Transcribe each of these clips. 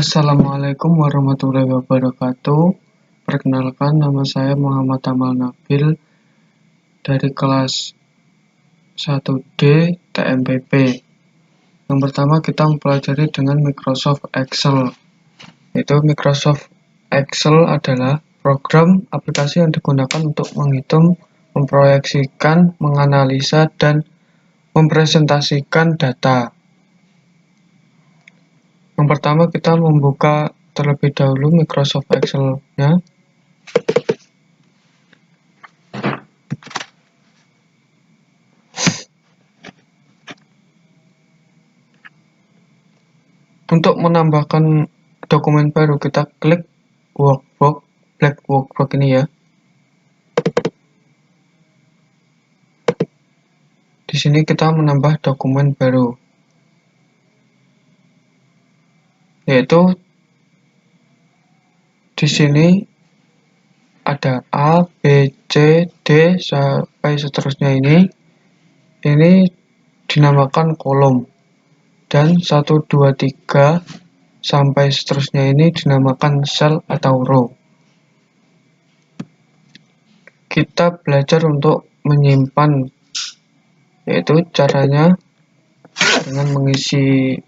Assalamualaikum warahmatullahi wabarakatuh. Perkenalkan, nama saya Muhammad Amal Nabil dari kelas 1D TMPP. Yang pertama kita mempelajari dengan Microsoft Excel. Yaitu Microsoft Excel adalah program aplikasi yang digunakan untuk menghitung, memproyeksikan, menganalisa, dan mempresentasikan data. Yang pertama kita membuka terlebih dahulu Microsoft Excel-nya. Untuk menambahkan dokumen baru kita klik workbox, black workbox ini ya. Di sini kita menambah dokumen baru, yaitu di sini ada A, B, C, D sampai seterusnya ini dinamakan kolom, dan 1, 2, 3 sampai seterusnya ini dinamakan sel atau row. Kita belajar untuk menyimpan, yaitu caranya dengan mengisi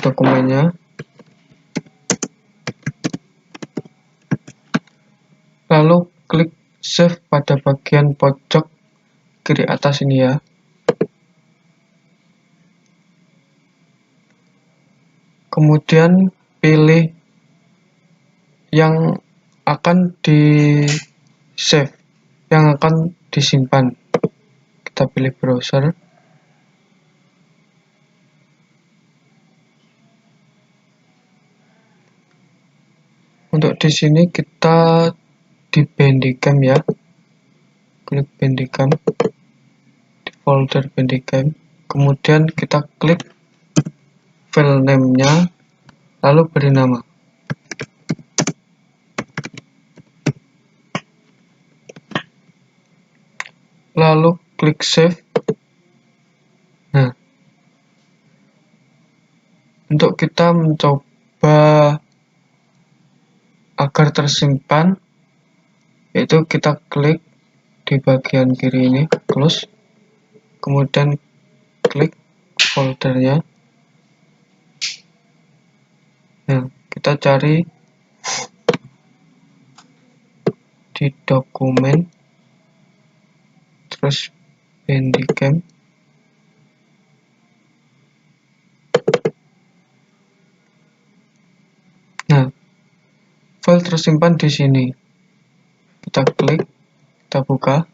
dokumennya, lalu klik save pada bagian pojok kiri atas ini ya. Kemudian pilih yang akan di save, yang akan disimpan. Kita pilih browser. Untuk di sini kita di Bandicam ya. Klik Bandicam, di folder Bandicam. Kemudian kita klik file name-nya, lalu beri nama. Lalu klik save. Nah, untuk kita mencoba agar tersimpan, yaitu kita klik di bagian kiri ini, close, kemudian klik foldernya. Nah, kita cari di dokumen, terus Bandicam. Nah, file tersimpan di sini. Kita klik, kita buka.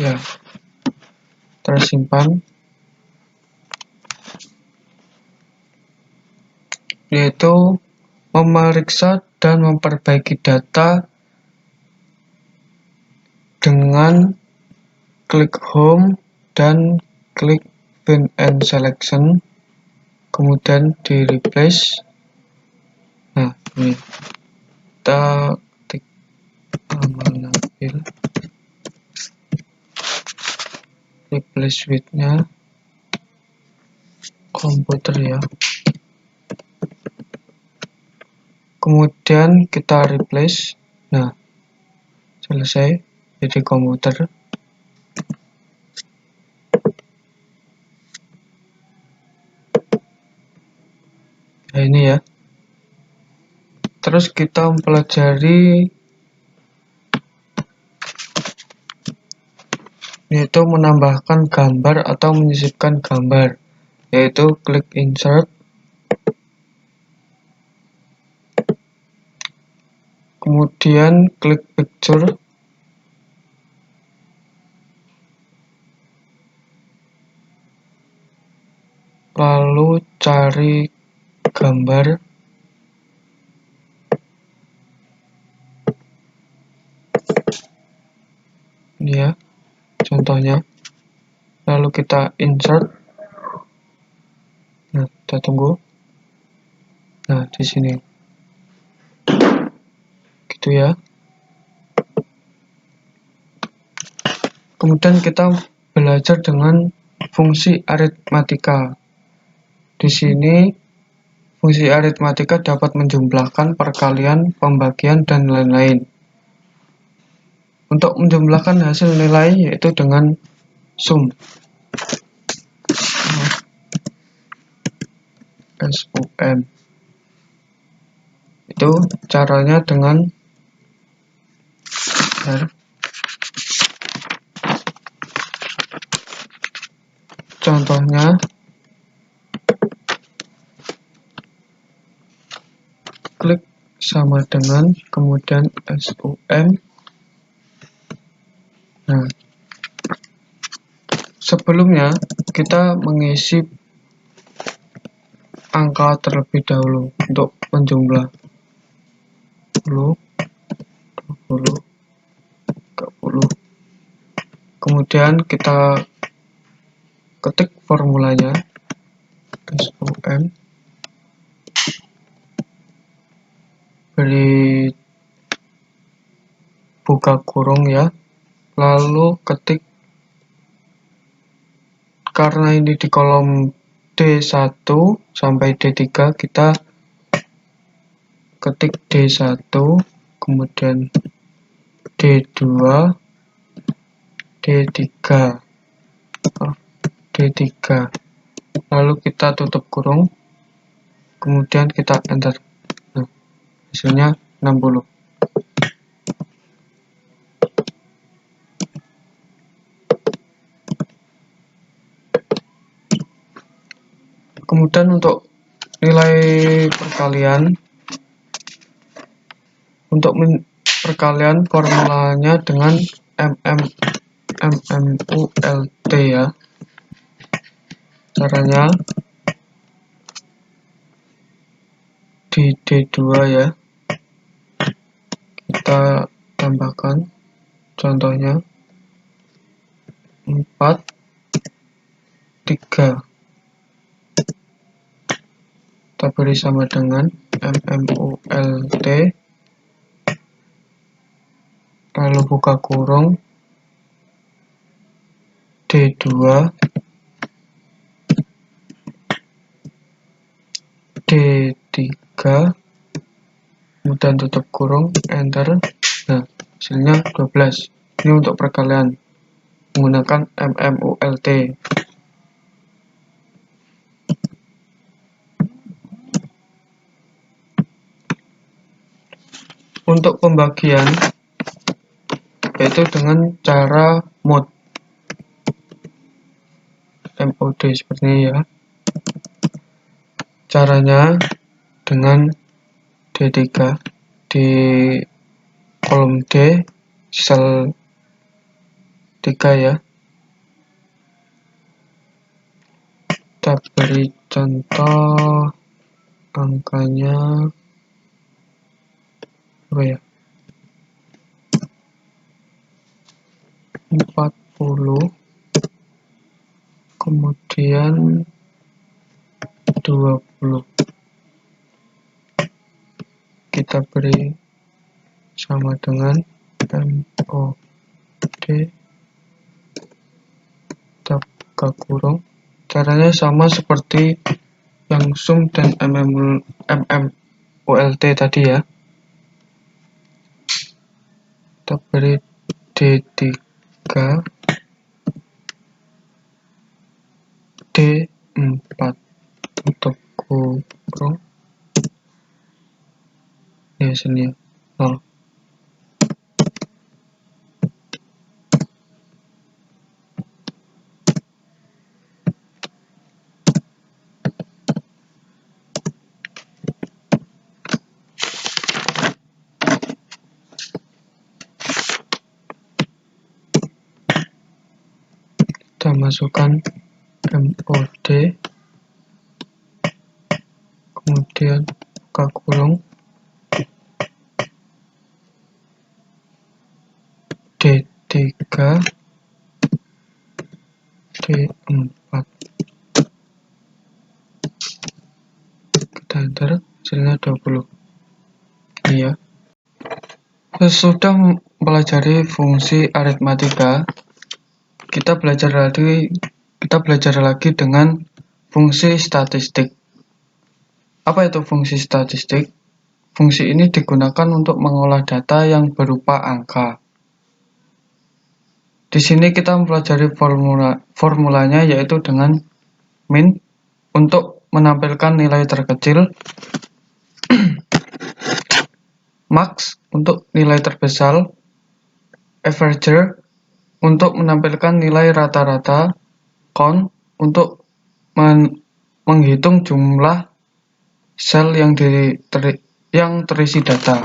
Ya, tersimpan. Yaitu memeriksa dan memperbaiki data dengan klik home dan klik find and selection, kemudian di replace. Nah, ini kita ketik Amal Nabil, replace with-nya komputer ya. Kemudian kita replace. Nah, selesai, jadi komputer. Nah, ini ya. Terus kita mempelajari yaitu menambahkan gambar atau menyisipkan gambar, yaitu klik insert, kemudian klik picture, lalu cari gambar. Ini ya contohnya. Lalu kita insert. Nah, kita tunggu. Nah, di sini gitu ya. Kemudian kita belajar dengan fungsi aritmatika. Di sini fungsi aritmatika dapat menjumlahkan, perkalian, pembagian, dan lain-lain. Untuk menjumlahkan hasil nilai yaitu dengan sum. SUM. Itu caranya dengan contohnya klik sama dengan kemudian SUM. Nah, sebelumnya kita mengisi angka terlebih dahulu untuk menjumlah 10, 20, 30. Kemudian kita ketik formulanya SUM, beri buka kurung ya, lalu ketik, karena ini di kolom D1 sampai D3, kita ketik D1, kemudian D2, D3, lalu kita tutup kurung, kemudian kita enter. Nah, hasilnya 60. Kemudian untuk nilai perkalian, untuk perkalian formulanya dengan MMULT ya. Caranya di D2 ya, kita tambahkan contohnya 4, 3. Kita beri sama dengan MMULT, lalu buka kurung, D2, D3, kemudian tutup kurung, enter. Nah, hasilnya 12. Ini untuk perkalian menggunakan MMULT. Untuk pembagian yaitu dengan cara mod MOD seperti ini ya. Caranya dengan D3 di kolom D sel 3 ya. Kita beri contoh angkanya apa ya, 40, kemudian 20. Kita beri sama dengan MOD, kita buka kurung. Caranya sama seperti yang sum dan MMULT tadi ya. Kita beri D3, D4, untuk kurung ya, sini 0. Kita masukkan MOD, kemudian buka kurung, D3, D4. Kita enter, hasilnya 20. Iya. Sesudah mempelajari fungsi aritmatika, kita belajar lagi dengan fungsi statistik. Apa itu fungsi statistik? Fungsi ini digunakan untuk mengolah data yang berupa angka. Di sini kita mempelajari formulanya, yaitu dengan min untuk menampilkan nilai terkecil, max untuk nilai terbesar, averager untuk menampilkan nilai rata-rata, count untuk menghitung jumlah sel yang terisi data.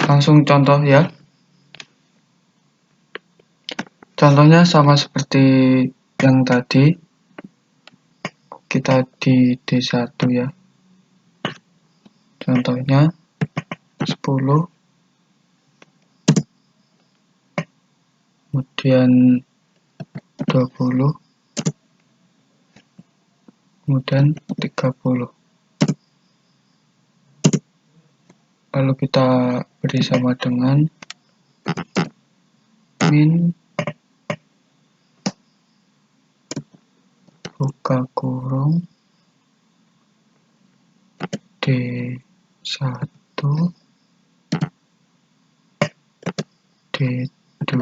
Langsung contoh ya. Contohnya sama seperti yang tadi, kita di D1 ya. Contohnya 10, kemudian 20, kemudian 30. Lalu kita beri sama dengan min buka kurung D1 D2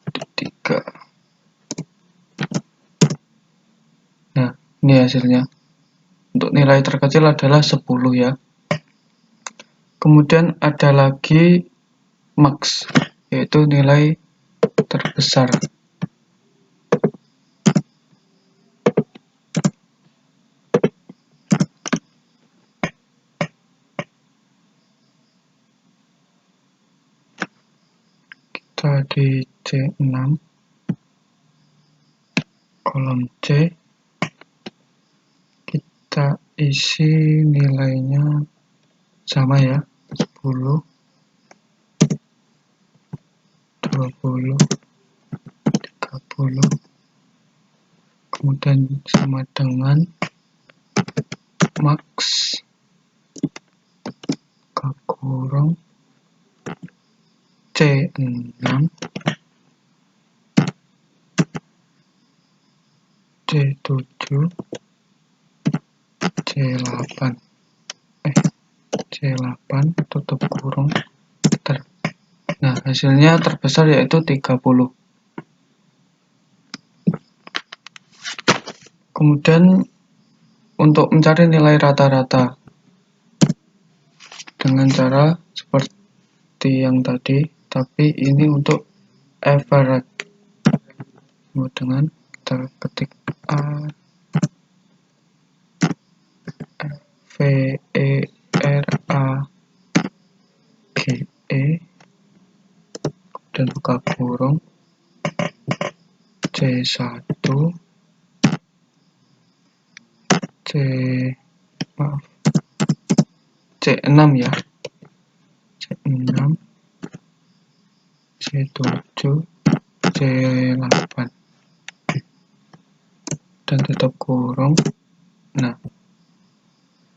D3. Nah, ini hasilnya. Untuk nilai terkecil adalah 10 ya. Kemudian ada lagi max, yaitu nilai terbesar. Kita di C6, kolom C, kita isi nilainya sama ya, 10, 20, 30, kemudian sama dengan max buka kurung C6 C7 C8 tutup kurung. Nah, hasilnya terbesar yaitu 30. Kemudian untuk mencari nilai rata-rata dengan cara seperti yang tadi, tapi ini untuk average. Dengan kita ketik A V E R A G E dan buka kurung C1 C6 ya, C6 C7 C8 dan tutup kurung. Nah,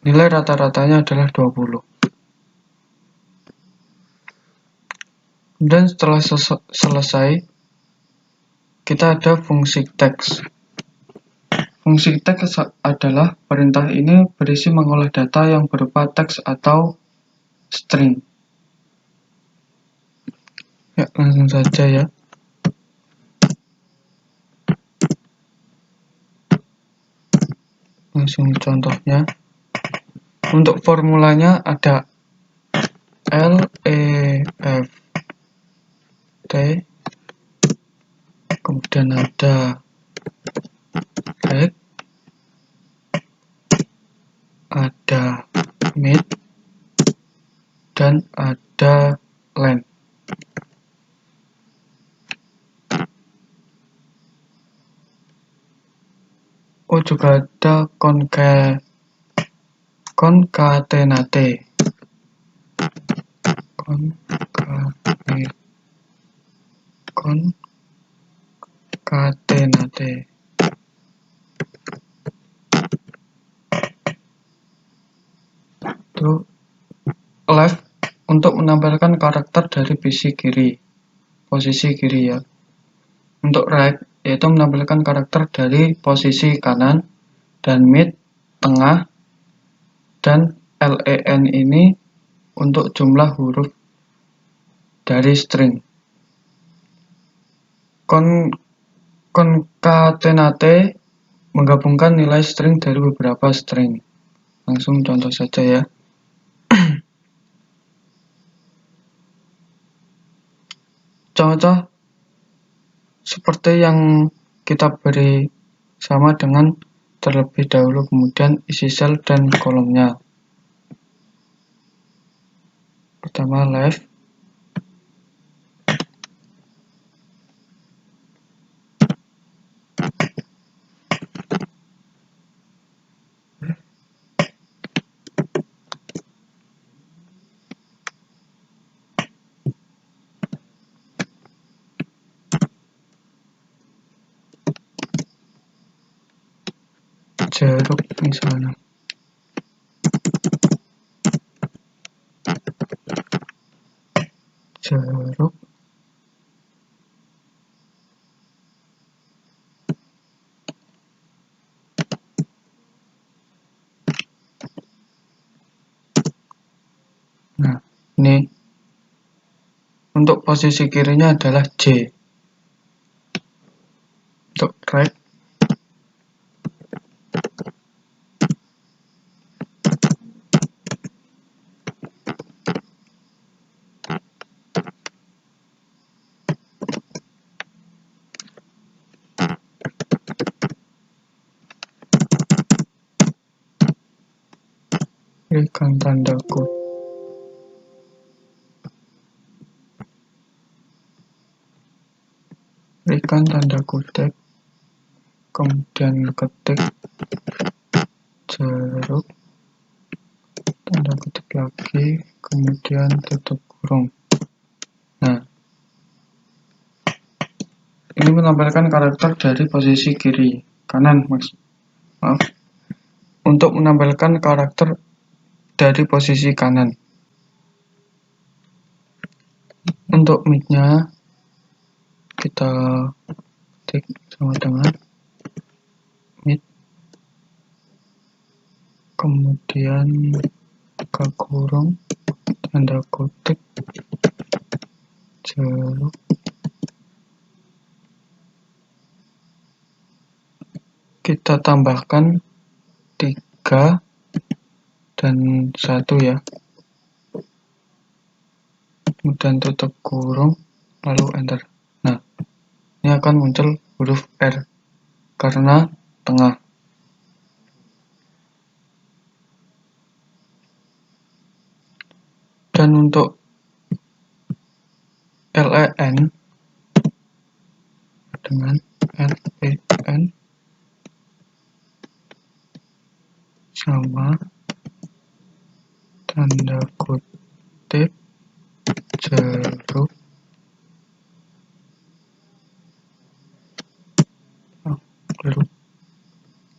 nilai rata-ratanya adalah 20. Dan setelah selesai, kita ada fungsi teks. Fungsi teks adalah perintah ini berisi mengolah data yang berupa teks atau string. Ya, langsung saja ya. Langsung contohnya. Untuk formulanya ada L, E, F, T, kemudian ada rect, ada mid, dan ada len. Oh, juga ada concatenate. Concatenate. Itu left untuk menampilkan karakter dari sisi kiri. posisi kiri ya. Untuk right yaitu menampilkan karakter dari posisi kanan, dan mid tengah, dan len ini untuk jumlah huruf dari string. Concatenate menggabungkan nilai string dari beberapa string. Langsung contoh saja ya. Contoh seperti yang kita beri sama dengan terlebih dahulu, kemudian isi sel dan kolomnya. Pertama left, jeruk misalnya. Jeruk. Nah, ini untuk posisi kirinya adalah J. Untuk right, berikan tanda kutip. Berikan tanda kutip, kemudian ketik jeruk, tanda kutip lagi, kemudian tutup kurung. Nah, ini menampilkan karakter dari posisi kiri, kanan, maaf. Untuk menampilkan karakter dari posisi kanan. Untuk mid-nya kita ketik sama dengan mid, kemudian buka kurung, tanda kutip jeruk, kita tambahkan 3 dan 1 ya, kemudian tutup kurung, lalu enter. Nah, ini akan muncul huruf R karena tengah. Dan untuk len dengan len sama tanda kutip jeruk,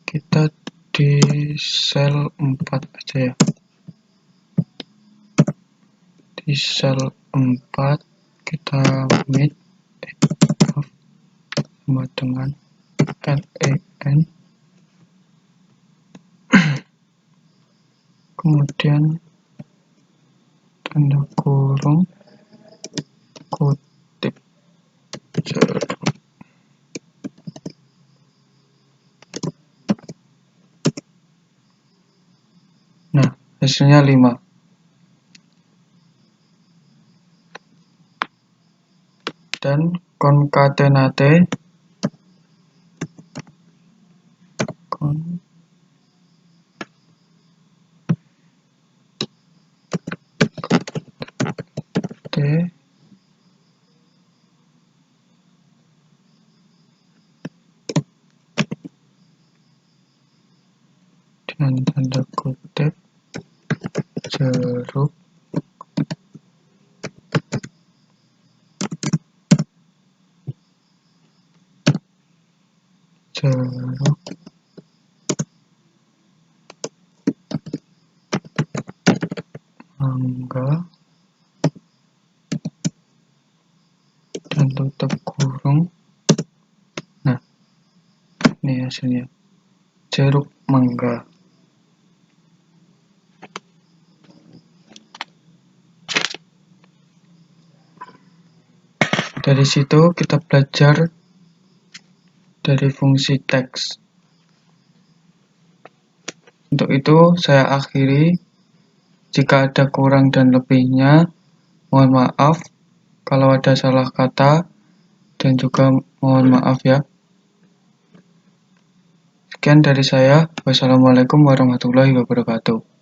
kita di sel 4 aja ya. Di sel 4 kita mid sama dengan len, kemudian tanda kurung kutip jeruk. Nah, hasilnya 5. Dan concatenate dengan tanda kutip jeruk, mangga, dan tutup kurung. Nah, ini hasilnya. Jeruk mangga. Dari situ kita belajar dari fungsi teks. Untuk itu saya akhiri. Jika ada kurang dan lebihnya, mohon maaf. Kalau ada salah kata, dan juga mohon maaf ya. Sekian dari saya. Wassalamualaikum warahmatullahi wabarakatuh.